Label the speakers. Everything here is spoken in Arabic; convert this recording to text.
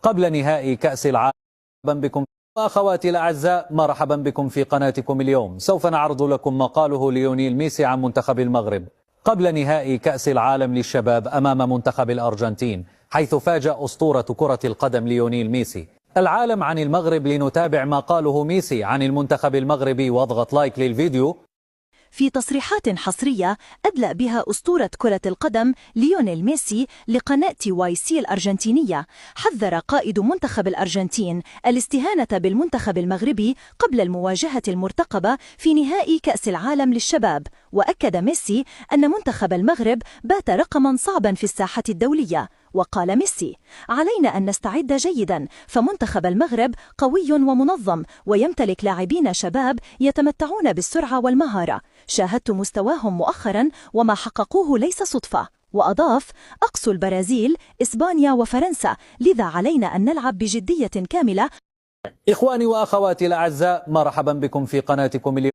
Speaker 1: قبل نهائي كأس العالم. مرحبا بكم أخواتي الأعزاء، مرحبا بكم في قناتكم اليوم. سوف نعرض لكم ما قاله ليونيل ميسي عن منتخب المغرب قبل نهائي كأس العالم للشباب أمام منتخب الأرجنتين، حيث فاجأ أسطورة كرة القدم ليونيل ميسي العالم عن المغرب. لنتابع ما قاله ميسي عن المنتخب المغربي واضغط لايك للفيديو.
Speaker 2: في تصريحات حصرية أدلى بها أسطورة كرة القدم ليونيل ميسي لقناة YC الأرجنتينية، حذر قائد منتخب الأرجنتين الاستهانة بالمنتخب المغربي قبل المواجهة المرتقبة في نهائي كأس العالم للشباب. وأكد ميسي أن منتخب المغرب بات رقما صعبا في الساحة الدولية. وقال ميسي: علينا أن نستعد جيدا، فمنتخب المغرب قوي ومنظم ويمتلك لاعبين شباب يتمتعون بالسرعة والمهارة. شاهدت مستواهم مؤخرا وما حققوه ليس صدفة. وأضاف: أقصى البرازيل، إسبانيا وفرنسا، لذا علينا أن نلعب بجدية كاملة.
Speaker 1: إخواني وأخواتي الأعزاء، مرحبا بكم في قناتكم اليوم.